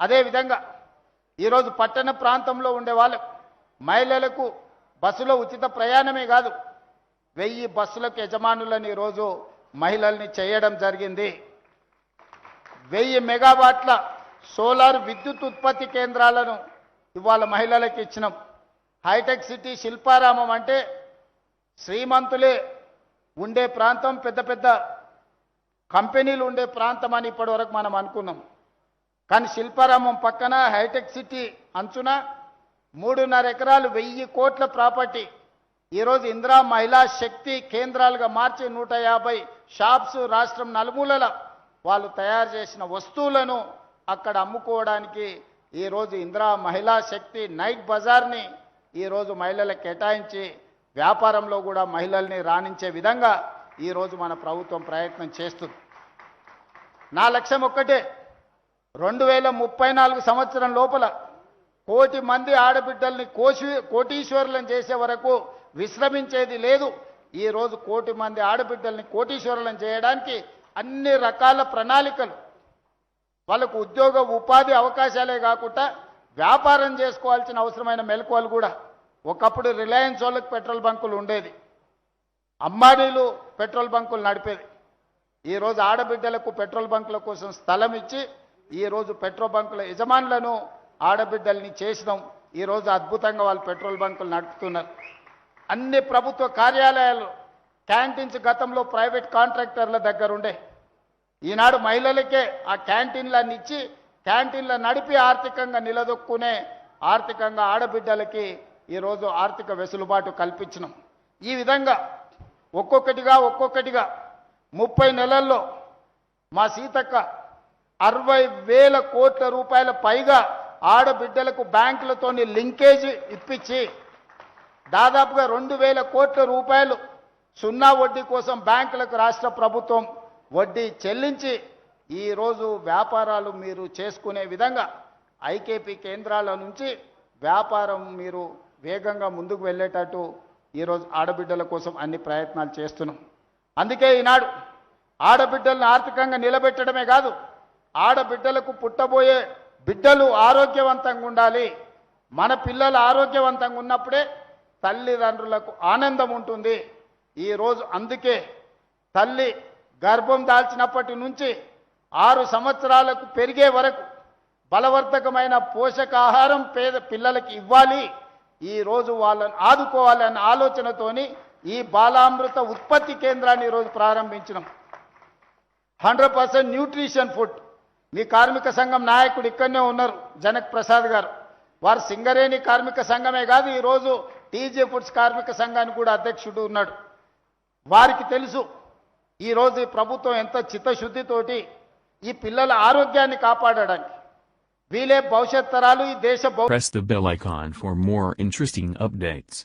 అదేవిధంగా ఈరోజు పట్టణ ప్రాంతంలో ఉండే వాళ్ళకు మహిళలకు బస్సులో ఉచిత ప్రయాణమే కాదు 1000 బస్సులకు యజమానులను ఈరోజు మహిళల్ని చేయడం జరిగింది. 1000 మెగావాట్ల సోలార్ విద్యుత్ ఉత్పత్తి కేంద్రాలను ఇవాళ మహిళలకు ఇచ్చినాం. హైటెక్ సిటీ శిల్పారామం అంటే శ్రీమంతులే ఉండే ప్రాంతం, పెద్ద పెద్ద కంపెనీలు ఉండే ప్రాంతం అని ఇప్పటివరకు మనం అనుకున్నాం. కానీ శిల్పారామం పక్కన హైటెక్ సిటీ అంచున 3.5 ఎకరాలు 1000 కోట్ల ప్రాపర్టీ ఈరోజు ఇందిరా మహిళా శక్తి కేంద్రాలుగా మార్చి 150 షాప్స్ రాష్ట్రం నలుమూలల వాళ్ళు తయారు చేసిన వస్తువులను అక్కడ అమ్ముకోవడానికి ఈరోజు ఇందిరా మహిళా శక్తి నైట్ బజార్ని ఈరోజు మహిళలకు కేటాయించి వ్యాపారంలో కూడా మహిళల్ని రాణించే విధంగా ఈరోజు మన ప్రభుత్వం ప్రయత్నం చేస్తుంది. నా లక్ష్యం ఒక్కటే, 2034 సంవత్సరం లోపల 1 కోటి మంది ఆడబిడ్డల్ని కోటీశ్వరులను చేసే వరకు విశ్రమించేది లేదు. ఈరోజు 1 కోటి మంది ఆడబిడ్డల్ని కోటీశ్వరులను చేయడానికి అన్ని రకాల ప్రణాళికలు, వాళ్ళకు ఉద్యోగ ఉపాధి అవకాశాలే కాకుండా వ్యాపారం చేసుకోవాల్సిన అవసరమైన మెలకువలు కూడా. ఒకప్పుడు రిలయన్స్ వాళ్ళకి పెట్రోల్ బంకులు ఉండేది, అంబానీలు పెట్రోల్ బంకులు నడిపేది. ఈరోజు ఆడబిడ్డలకు పెట్రోల్ బంకుల కోసం స్థలం ఇచ్చి ఈరోజు పెట్రోల్ బంకుల యజమానులను ఆడబిడ్డల్ని చేసినాం. ఈరోజు అద్భుతంగా వాళ్ళు పెట్రోల్ బంకులు నడుపుతున్నారు. అన్ని ప్రభుత్వ కార్యాలయాలు క్యాంటీన్స్ గతంలో ప్రైవేట్ కాంట్రాక్టర్ల దగ్గర ఉండే, ఈనాడు మహిళలకే ఆ క్యాంటీన్లన్నీ ఇచ్చి క్యాంటీన్ల నడిపి ఆర్థికంగా నిలదొక్కునే ఆర్థికంగా ఆడబిడ్డలకి ఈరోజు ఆర్థిక వెసులుబాటు కల్పించినాం. ఈ విధంగా ఒక్కొక్కటిగా 30 నెలల్లో మా సీతక్క 60,000 కోట్ల రూపాయల పైగా ఆడబిడ్డలకు బ్యాంకులతోని లింకేజ్ ఇప్పించి దాదాపుగా 2,000 కోట్ల రూపాయలు సున్నా వడ్డీ కోసం బ్యాంకులకు రాష్ట్ర ప్రభుత్వం వడ్డీ చెల్లించి ఈరోజు వ్యాపారాలు మీరు చేసుకునే విధంగా ఐకేపీ కేంద్రాల నుంచి వ్యాపారం మీరు వేగంగా ముందుకు వెళ్ళేటట్టు ఈరోజు ఆడబిడ్డల కోసం అన్ని ప్రయత్నాలు చేస్తున్నాం. అందుకే ఈనాడు ఆడబిడ్డలను ఆర్థికంగా నిలబెట్టడమే కాదు, ఆడబిడ్డలకు పుట్టబోయే బిడ్డలు ఆరోగ్యవంతంగా ఉండాలి. మన పిల్లలు ఆరోగ్యవంతంగా ఉన్నప్పుడే తల్లిదండ్రులకు ఆనందం ఉంటుంది. ఈరోజు అందుకే తల్లి గర్భం దాల్చినప్పటి నుంచి 6 సంవత్సరాలకు పెరిగే వరకు బలవర్ధకమైన పోషకాహారం పేద పిల్లలకి ఇవ్వాలి. ఈరోజు వాళ్ళని ఆదుకోవాలన్న ఆలోచనతోని ఈ బాలామృత ఉత్పత్తి కేంద్రాన్ని ఈరోజు ప్రారంభించినాం. 100% న్యూట్రిషన్ ఫుడ్. మీ కార్మిక సంఘం నాయకుడు ఇక్కడనే ఉన్నారు, జనక్ ప్రసాద్ గారు. వారు సింగరేణి కార్మిక సంఘమే కాదు, ఈరోజు టీజే ఫుడ్స్ కార్మిక సంఘానికి కూడా అధ్యక్షుడు ఉన్నాడు. వారికి తెలుసు ఈరోజు ఈ ప్రభుత్వం ఎంత చిత్తశుద్ధితోటి ఈ పిల్లల ఆరోగ్యాన్ని కాపాడడానికి వీలే భవిష్యత్ తరాలు ఈ దేశ Press the bell icon for more interesting updates.